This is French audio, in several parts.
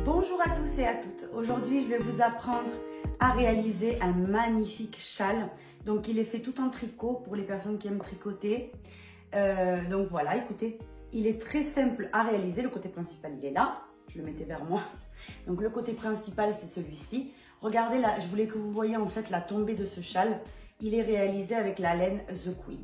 Bonjour à tous et à toutes. Aujourd'hui, je vais vous apprendre à réaliser un magnifique châle. Donc, il est fait tout en tricot pour les personnes qui aiment tricoter. Donc voilà, écoutez, il est très simple à réaliser. Le côté principal, il est là. Je le mettais vers moi. Donc, le côté principal, c'est celui-ci. Regardez là, je voulais que vous voyiez en fait la tombée de ce châle. Il est réalisé avec la laine The Queen.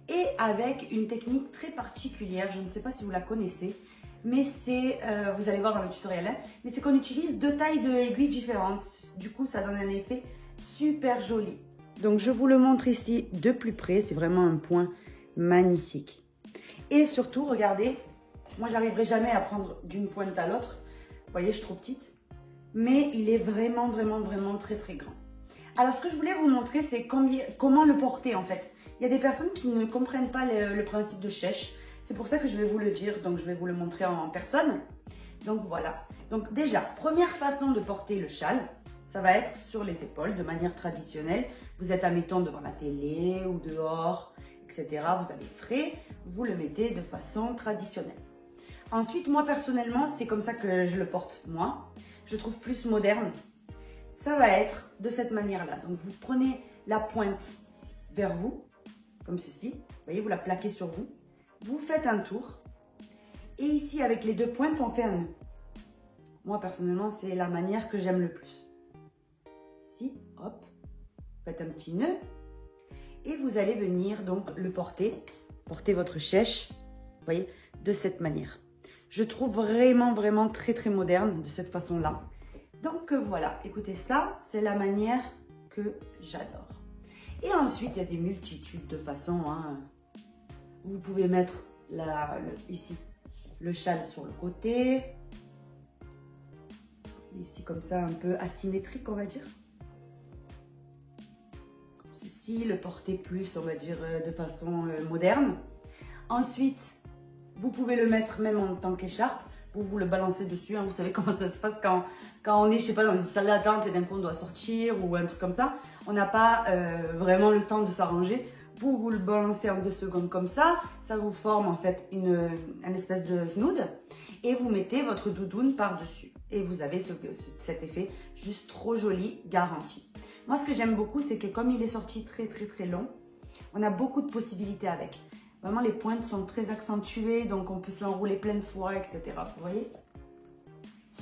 Et avec une technique très particulière, je ne sais pas si vous la connaissez, mais c'est, vous allez voir dans le tutoriel, hein, mais c'est qu'on utilise deux tailles d'aiguilles différentes. Du coup, ça donne un effet super joli. Donc, je vous le montre ici de plus près. C'est vraiment un point magnifique. Et surtout, regardez, moi, j'arriverai jamais à prendre d'une pointe à l'autre. Vous voyez, je suis trop petite. Mais il est vraiment très grand. Alors, ce que je voulais vous montrer, c'est comment le porter, en fait. Il y a des personnes qui ne comprennent pas le principe de chèche. C'est pour ça que je vais vous le dire, donc je vais vous le montrer en personne. Donc voilà. Donc déjà, première façon de porter le châle, ça va être sur les épaules de manière traditionnelle. Vous êtes, admettons, devant la télé ou dehors, etc. Vous avez frais, vous le mettez de façon traditionnelle. Ensuite, moi personnellement, c'est comme ça que je le porte moi. Je trouve plus moderne. Ça va être de cette manière-là. Donc vous prenez la pointe vers vous, comme ceci. Vous voyez, vous la plaquez sur vous. Vous faites un tour et ici avec les deux pointes on fait un nœud. Moi personnellement c'est la manière que j'aime le plus. Ici, hop, faites un petit nœud et vous allez venir donc le porter votre chèche, vous voyez, de cette manière. Je trouve vraiment très moderne de cette façon là. Donc voilà, écoutez, ça c'est la manière que j'adore. Et ensuite il y a des multitudes de façons, hein. Vous pouvez mettre ici le châle sur le côté. Ici comme ça un peu asymétrique on va dire. Comme ceci, le porter plus on va dire de façon moderne. Ensuite, vous pouvez le mettre même en tant qu'écharpe. Vous le balancez dessus, hein. Vous savez comment ça se passe quand on est, je sais pas, dans une salle d'attente et d'un coup on doit sortir ou un truc comme ça. On n'a pas vraiment le temps de s'arranger. Vous le balancez en 2 secondes comme ça vous forme en fait une espèce de snood et vous mettez votre doudoune par-dessus. Et vous avez cet effet juste trop joli, garanti. Moi, ce que j'aime beaucoup, c'est que comme il est sorti très long, on a beaucoup de possibilités avec. Vraiment, les pointes sont très accentuées, donc on peut se l'enrouler plein de fois, etc. Vous voyez?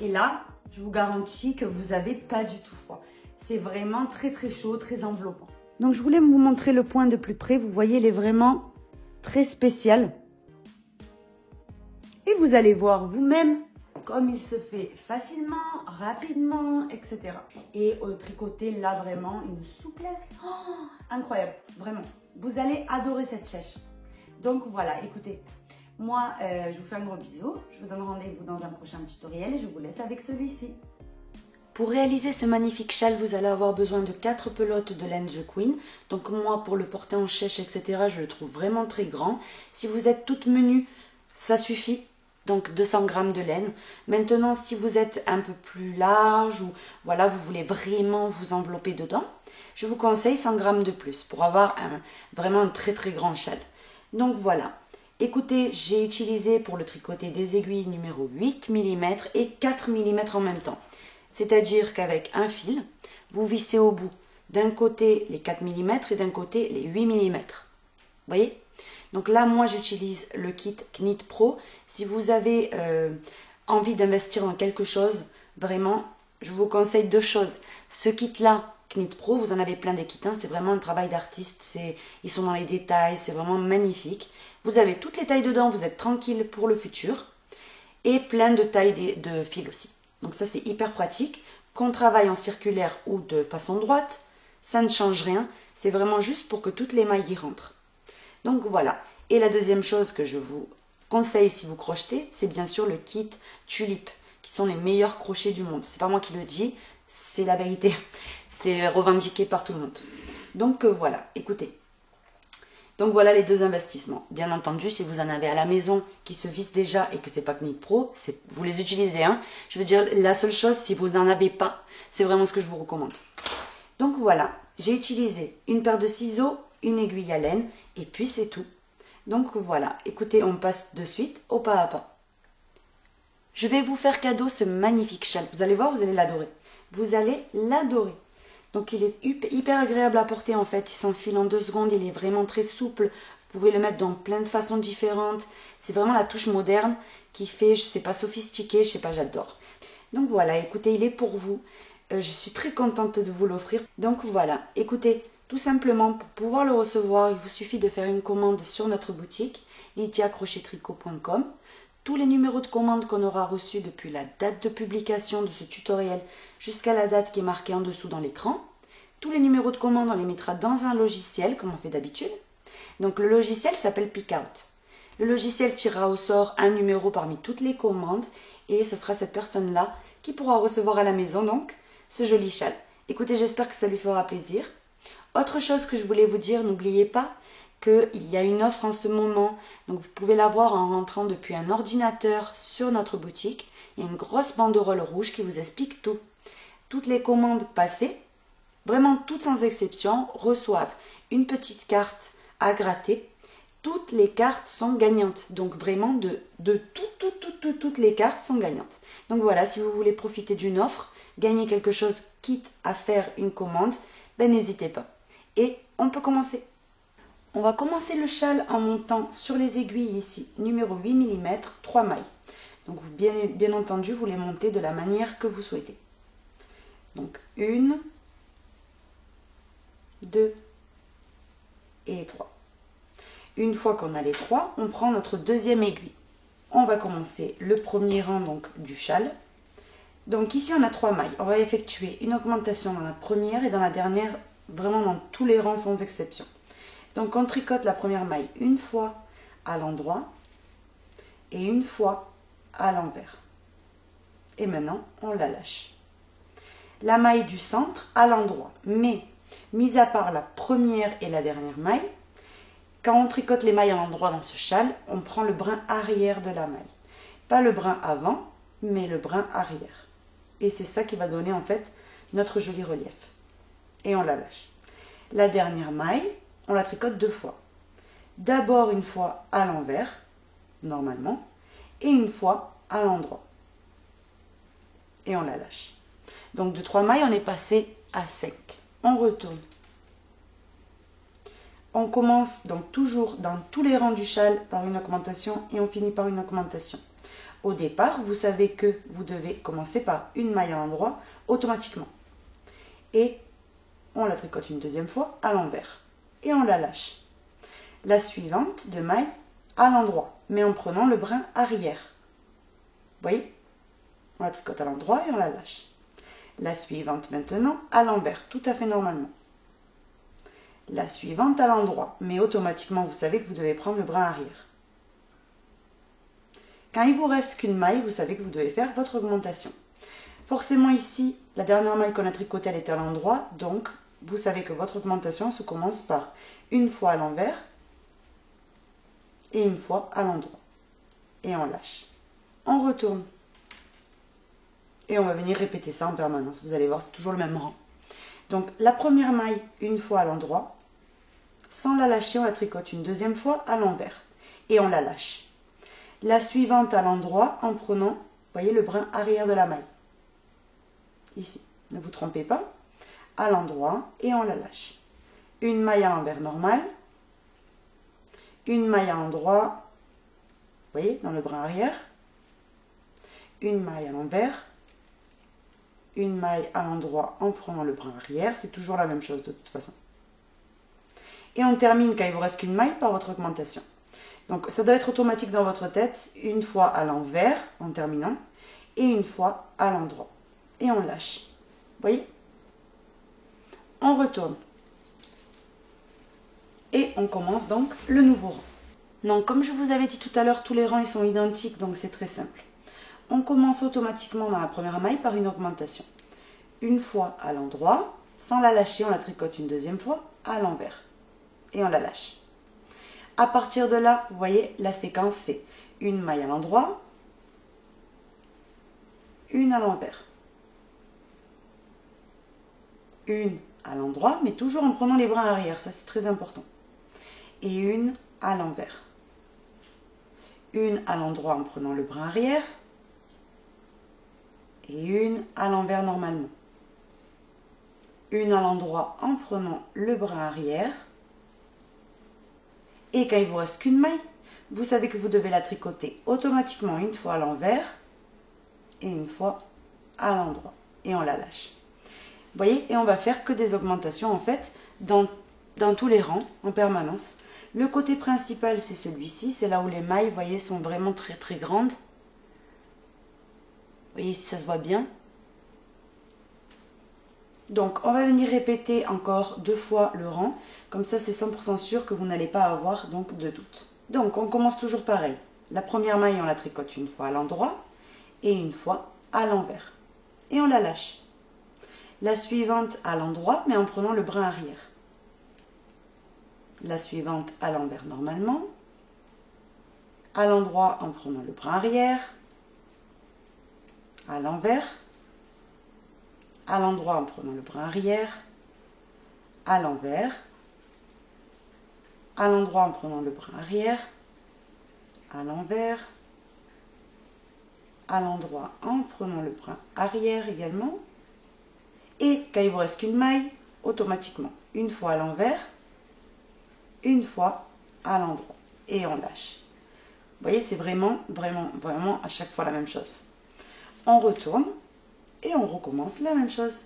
Et là, je vous garantis que vous n'avez pas du tout froid. C'est vraiment très chaud, très enveloppant. Donc, je voulais vous montrer le point de plus près. Vous voyez, il est vraiment très spécial. Et vous allez voir vous-même comme il se fait facilement, rapidement, etc. Et au tricoté, là, vraiment, une souplesse incroyable. Vraiment. Vous allez adorer cette chèche. Donc, voilà, écoutez. Moi, je vous fais un gros bisou. Je vous donne rendez-vous dans un prochain tutoriel et je vous laisse avec celui-ci. Pour réaliser ce magnifique châle, vous allez avoir besoin de 4 pelotes de laine The Queen. Donc moi, pour le porter en chèche, etc., je le trouve vraiment très grand. Si vous êtes toute menue, ça suffit. Donc 200 g de laine. Maintenant, si vous êtes un peu plus large ou voilà, vous voulez vraiment vous envelopper dedans, je vous conseille 100 g de plus pour avoir vraiment un très grand châle. Donc voilà. Écoutez, j'ai utilisé pour le tricoter des aiguilles numéro 8 mm et 4 mm en même temps. C'est-à-dire qu'avec un fil, vous vissez au bout d'un côté les 4 mm et d'un côté les 8 mm. Vous voyez? Donc là, moi, j'utilise le kit Knit Pro. Si vous avez envie d'investir dans quelque chose, vraiment, je vous conseille 2 choses. Ce kit-là, Knit Pro, vous en avez plein des kits. Hein, c'est vraiment un travail d'artiste. Ils sont dans les détails. C'est vraiment magnifique. Vous avez toutes les tailles dedans. Vous êtes tranquille pour le futur. Et plein de tailles de fils aussi. Donc ça, c'est hyper pratique. Qu'on travaille en circulaire ou de façon droite, ça ne change rien. C'est vraiment juste pour que toutes les mailles y rentrent. Donc voilà. Et la deuxième chose que je vous conseille si vous crochetez, c'est bien sûr le kit Tulip, qui sont les meilleurs crochets du monde. C'est pas moi qui le dis, c'est la vérité. C'est revendiqué par tout le monde. Donc voilà, écoutez. Donc voilà les 2 investissements. Bien entendu, si vous en avez à la maison qui se vissent déjà et que c'est pas Knit Pro, vous les utilisez. Hein. Je veux dire, la seule chose, si vous n'en avez pas, c'est vraiment ce que je vous recommande. Donc voilà, j'ai utilisé une paire de ciseaux, une aiguille à laine et puis c'est tout. Donc voilà, écoutez, on passe de suite au pas à pas. Je vais vous faire cadeau ce magnifique châle. Vous allez voir, vous allez l'adorer. Vous allez l'adorer. Donc il est hyper agréable à porter en fait. Il s'enfile en 2 secondes, il est vraiment très souple. Vous pouvez le mettre dans plein de façons différentes. C'est vraiment la touche moderne qui fait, je sais pas, sophistiqué, je sais pas, j'adore. Donc voilà, écoutez, il est pour vous. Je suis très contente de vous l'offrir. Donc voilà, écoutez, tout simplement pour pouvoir le recevoir, il vous suffit de faire une commande sur notre boutique, lydiacrochettricot.com. Tous les numéros de commande qu'on aura reçus depuis la date de publication de ce tutoriel jusqu'à la date qui est marquée en dessous dans l'écran. Tous les numéros de commande, on les mettra dans un logiciel, comme on fait d'habitude. Donc le logiciel s'appelle Pickout. Le logiciel tirera au sort un numéro parmi toutes les commandes et ce sera cette personne-là qui pourra recevoir à la maison donc ce joli châle. Écoutez, j'espère que ça lui fera plaisir. Autre chose que je voulais vous dire, n'oubliez pas qu'il y a une offre en ce moment, donc vous pouvez la voir en rentrant depuis un ordinateur sur notre boutique. Il y a une grosse banderole rouge qui vous explique tout. Toutes les commandes passées, vraiment toutes sans exception, reçoivent une petite carte à gratter. Toutes les cartes sont gagnantes, donc vraiment toutes les cartes sont gagnantes. Donc voilà, si vous voulez profiter d'une offre, gagner quelque chose quitte à faire une commande, ben n'hésitez pas. Et on peut commencer. On va commencer le châle en montant sur les aiguilles ici, numéro 8 mm, 3 mailles. Donc bien entendu, vous les montez de la manière que vous souhaitez. Donc 1, 2 et 3. Une fois qu'on a les 3, on prend notre deuxième aiguille. On va commencer le premier rang donc du châle. Donc ici on a 3 mailles. On va effectuer une augmentation dans la première et dans la dernière, vraiment dans tous les rangs sans exception. Donc on tricote la première maille une fois à l'endroit et une fois à l'envers. Et maintenant on la lâche. La maille du centre à l'endroit, mais mis à part la première et la dernière maille, quand on tricote les mailles à l'endroit dans ce châle, on prend le brin arrière de la maille. Pas le brin avant, mais le brin arrière. Et c'est ça qui va donner en fait notre joli relief. Et on la lâche. La dernière maille, on la tricote 2 fois. D'abord une fois à l'envers, normalement, et une fois à l'endroit. Et on la lâche. Donc de 3 mailles, on est passé à 5. On retourne. On commence donc toujours dans tous les rangs du châle par une augmentation et on finit par une augmentation. Au départ, vous savez que vous devez commencer par une maille à l'endroit automatiquement. Et on la tricote une deuxième fois à l'envers. Et on la lâche. La suivante de maille à l'endroit, mais en prenant le brin arrière. Vous voyez? On la tricote à l'endroit et on la lâche. La suivante maintenant à l'envers, tout à fait normalement. La suivante à l'endroit, mais automatiquement vous savez que vous devez prendre le brin arrière. Quand il vous reste qu'une maille, vous savez que vous devez faire votre augmentation. Forcément ici, la dernière maille qu'on a tricotée, elle était à l'endroit, donc vous savez que votre augmentation se commence par une fois à l'envers et une fois à l'endroit. Et on lâche. On retourne. Et on va venir répéter ça en permanence. Vous allez voir, c'est toujours le même rang. Donc la première maille, une fois à l'endroit. Sans la lâcher, on la tricote une deuxième fois à l'envers. Et on la lâche. La suivante à l'endroit en prenant, vous voyez, le brin arrière de la maille. Ici. Ne vous trompez pas. À l'endroit et on la lâche. Une maille à l'envers normale. Une maille à l'endroit, vous voyez, dans le brin arrière. Une maille à l'envers. Une maille à l'endroit en prenant le brin arrière. C'est toujours la même chose de toute façon. Et on termine quand il vous reste qu'une maille par votre augmentation. Donc ça doit être automatique dans votre tête. Une fois à l'envers en terminant et une fois à l'endroit. Et on lâche. Vous voyez? On retourne. Et on commence donc le nouveau rang. Donc comme je vous avais dit tout à l'heure, tous les rangs ils sont identiques, donc c'est très simple. On commence automatiquement dans la première maille par une augmentation. Une fois à l'endroit, sans la lâcher, on la tricote une deuxième fois à l'envers. Et on la lâche. À partir de là, vous voyez, la séquence c'est une maille à l'endroit, une à l'envers. Une à l'endroit, mais toujours en prenant les brins arrière, ça c'est très important. Et une à l'envers. une à l'endroit en prenant le brin arrière et une à l'envers normalement. Une à l'endroit en prenant le brin arrière. Et quand il vous reste qu'une maille, vous savez que vous devez la tricoter automatiquement une fois à l'envers et une fois à l'endroit. Et on la lâche. Vous voyez, et on va faire que des augmentations en fait dans tous les rangs en permanence. Le côté principal, c'est celui-ci, c'est là où les mailles, vous voyez, sont vraiment très très grandes. Vous voyez si ça se voit bien. Donc, on va venir répéter encore 2 fois le rang. Comme ça, c'est 100% sûr que vous n'allez pas avoir donc de doute. Donc, on commence toujours pareil. La première maille, on la tricote une fois à l'endroit et une fois à l'envers. Et on la lâche. La suivante à l'endroit, mais en prenant le brin arrière. La suivante à l'envers normalement. À l'endroit en prenant le brin arrière. À l'envers. À l'endroit en prenant le brin arrière, à l'envers, à l'endroit en prenant le brin arrière, à l'envers, à l'endroit en prenant le brin arrière également, et quand il vous reste qu'une maille, automatiquement, une fois à l'envers, une fois à l'endroit, et on lâche. Vous voyez, c'est vraiment à chaque fois la même chose. On retourne. Et on recommence la même chose.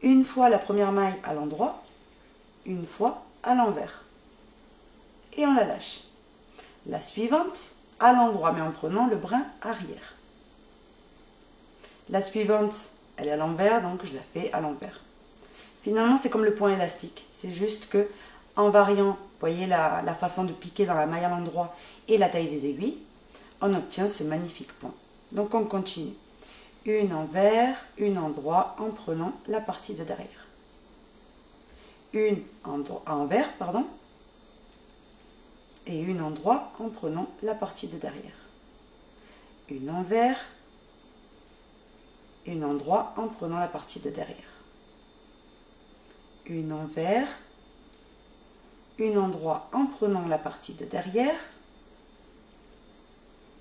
Une fois la première maille à l'endroit, une fois à l'envers. Et on la lâche. La suivante à l'endroit, mais en prenant le brin arrière. La suivante, elle est à l'envers, donc je la fais à l'envers. Finalement, c'est comme le point élastique. C'est juste que en variant, vous voyez la façon de piquer dans la maille à l'endroit et la taille des aiguilles, on obtient ce magnifique point. Donc on continue. Une envers, une endroit en prenant la partie de derrière. Une envers, pardon. Et une endroit en prenant la partie de derrière. Une envers, une endroit en prenant la partie de derrière. Une envers, une endroit en prenant la partie de derrière.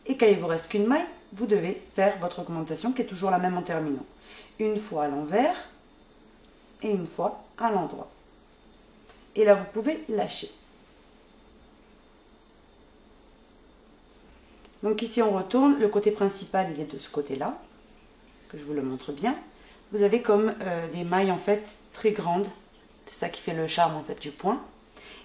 Et quand il vous reste qu'une maille, vous devez faire votre augmentation qui est toujours la même en terminant. Une fois à l'envers et une fois à l'endroit. Et là, vous pouvez lâcher. Donc ici, on retourne. Le côté principal, il est de ce côté-là, que je vous le montre bien. Vous avez comme des mailles en fait très grandes. C'est ça qui fait le charme en fait du point.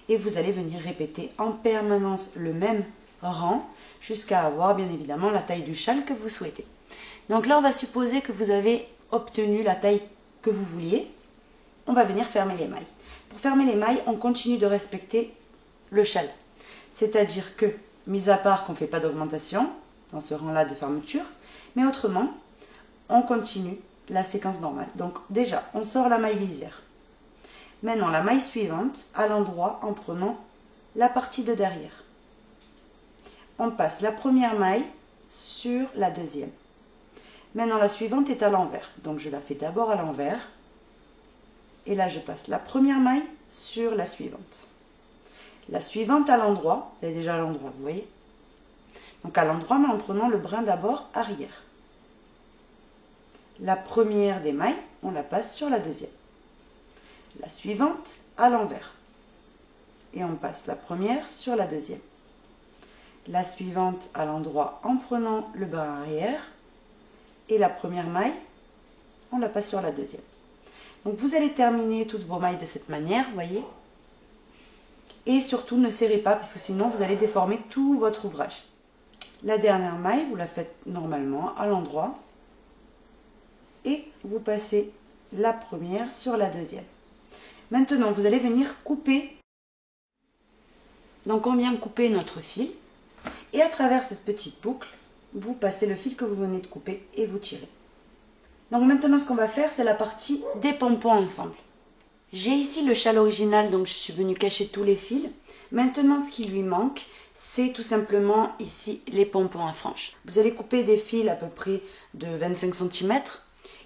Et vous allez venir répéter en permanence le même rang jusqu'à avoir bien évidemment la taille du châle que vous souhaitez. Donc là, on va supposer que vous avez obtenu la taille que vous vouliez. On va venir fermer les mailles. Pour fermer les mailles, on continue de respecter le châle. C'est-à-dire que, mis à part qu'on ne fait pas d'augmentation dans ce rang-là de fermeture, mais autrement, on continue la séquence normale. Donc déjà, on sort la maille lisière. Maintenant, la maille suivante, à l'endroit en prenant la partie de derrière. On passe la première maille sur la deuxième. Maintenant, la suivante est à l'envers. Donc, je la fais d'abord à l'envers. Et là, je passe la première maille sur la suivante. La suivante à l'endroit. Elle est déjà à l'endroit, vous voyez. Donc, à l'endroit, mais en prenant le brin d'abord arrière. La première des mailles, on la passe sur la deuxième. La suivante à l'envers. Et on passe la première sur la deuxième. La suivante à l'endroit en prenant le brin arrière. Et la première maille, on la passe sur la deuxième. Donc vous allez terminer toutes vos mailles de cette manière, vous voyez. Et surtout ne serrez pas parce que sinon vous allez déformer tout votre ouvrage. La dernière maille, vous la faites normalement à l'endroit. Et vous passez la première sur la deuxième. Maintenant, vous allez venir couper. Donc on vient couper notre fil. Et à travers cette petite boucle, vous passez le fil que vous venez de couper et vous tirez. Donc maintenant, ce qu'on va faire, c'est la partie des pompons ensemble. J'ai ici le châle original, donc je suis venue cacher tous les fils. Maintenant, ce qui lui manque, c'est tout simplement ici les pompons à franges. Vous allez couper des fils à peu près de 25 cm.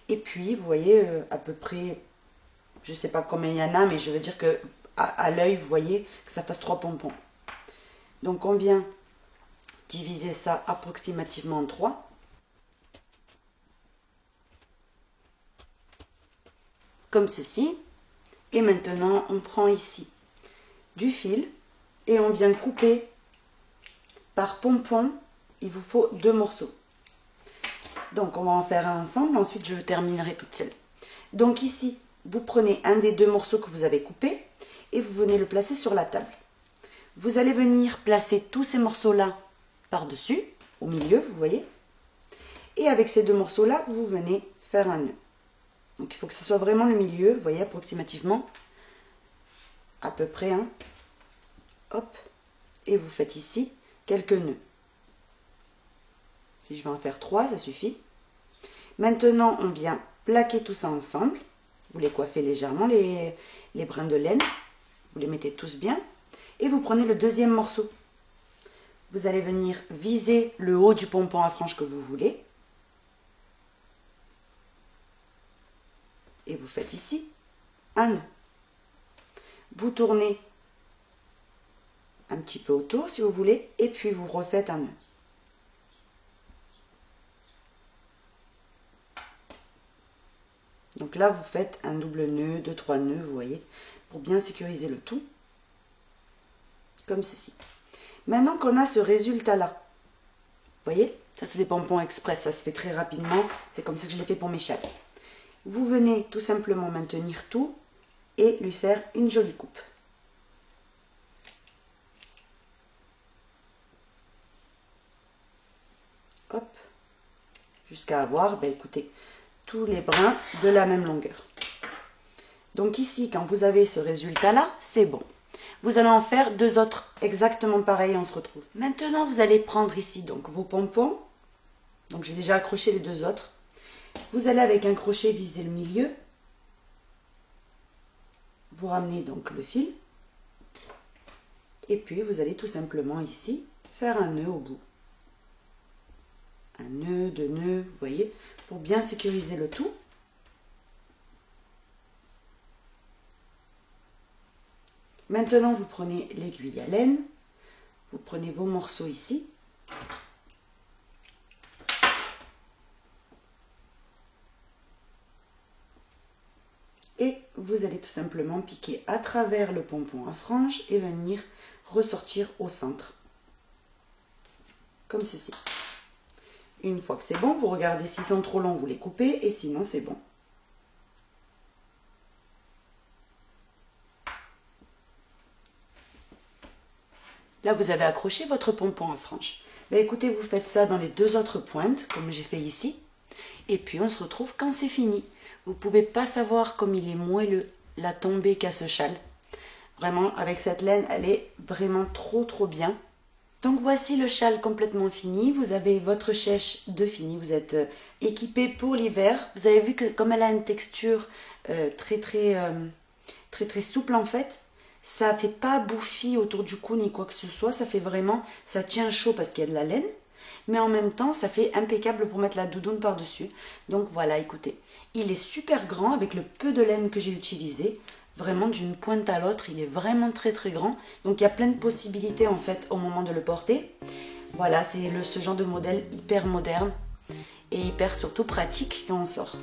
Et puis, vous voyez, à peu près, je ne sais pas combien il y en a, mais je veux dire que à l'œil, vous voyez que ça fasse 3 pompons. Donc, on vient diviser ça approximativement en 3. Comme ceci. Et maintenant, on prend ici du fil et on vient couper par pompon. Il vous faut 2 morceaux. Donc, on va en faire un ensemble. Ensuite, je terminerai toute seule. Donc ici, vous prenez un des 2 morceaux que vous avez coupés et vous venez le placer sur la table. Vous allez venir placer tous ces morceaux-là par-dessus, au milieu, vous voyez. Et avec ces 2 morceaux-là, vous venez faire un nœud. Donc il faut que ce soit vraiment le milieu, vous voyez, approximativement, à peu près, hein. Hop, et vous faites ici quelques nœuds. Si je vais en faire 3, ça suffit. Maintenant, on vient plaquer tout ça ensemble. Vous les coiffez légèrement, les brins de laine. Vous les mettez tous bien. Et vous prenez le deuxième morceau. Vous allez venir viser le haut du pompon à franges que vous voulez. Et vous faites ici un nœud. Vous tournez un petit peu autour si vous voulez. Et puis vous refaites un nœud. Donc là, vous faites un double nœud, 2-3 nœuds, vous voyez, pour bien sécuriser le tout. Comme ceci. Maintenant qu'on a ce résultat-là, vous voyez, ça c'est des pompons express, ça se fait très rapidement. C'est comme ça que je l'ai fait pour mes châles. Vous venez tout simplement maintenir tout et lui faire une jolie coupe. Hop, jusqu'à avoir, ben écoutez, tous les brins de la même longueur. Donc ici, quand vous avez ce résultat-là, c'est bon. Vous allez en faire 2 autres exactement pareil, on se retrouve. Maintenant, vous allez prendre ici donc vos pompons. Donc j'ai déjà accroché les 2 autres. Vous allez avec un crochet viser le milieu. Vous ramenez donc le fil. Et puis vous allez tout simplement ici faire un nœud au bout. Un nœud, 2 nœuds, vous voyez, pour bien sécuriser le tout. Maintenant, vous prenez l'aiguille à laine, vous prenez vos morceaux ici. Et vous allez tout simplement piquer à travers le pompon à franges et venir ressortir au centre. Comme ceci. Une fois que c'est bon, vous regardez s'ils sont trop longs, vous les coupez et sinon c'est bon. Là, vous avez accroché votre pompon à franges. Ben, écoutez, vous faites ça dans les 2 autres pointes, comme j'ai fait ici. Et puis, on se retrouve quand c'est fini. Vous ne pouvez pas savoir comme il est moelleux, la tombée qu'a ce châle. Vraiment, avec cette laine, elle est vraiment trop bien. Donc, voici le châle complètement fini. Vous avez votre chèche de fini. Vous êtes équipé pour l'hiver. Vous avez vu que comme elle a une texture très souple en fait, ça fait pas bouffi autour du cou ni quoi que ce soit, ça fait vraiment, ça tient chaud parce qu'il y a de la laine, mais en même temps ça fait impeccable pour mettre la doudoune par-dessus. Donc voilà, écoutez, il est super grand avec le peu de laine que j'ai utilisé, vraiment d'une pointe à l'autre, il est vraiment très grand, donc il y a plein de possibilités en fait au moment de le porter. Voilà, c'est ce genre de modèle hyper moderne et hyper surtout pratique quand on sort.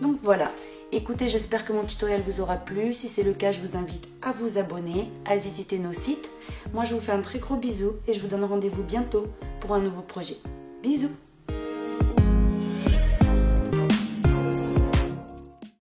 Donc voilà. Écoutez, j'espère que mon tutoriel vous aura plu. Si c'est le cas, je vous invite à vous abonner, à visiter nos sites. Moi, je vous fais un très gros bisou et je vous donne rendez-vous bientôt pour un nouveau projet. Bisous!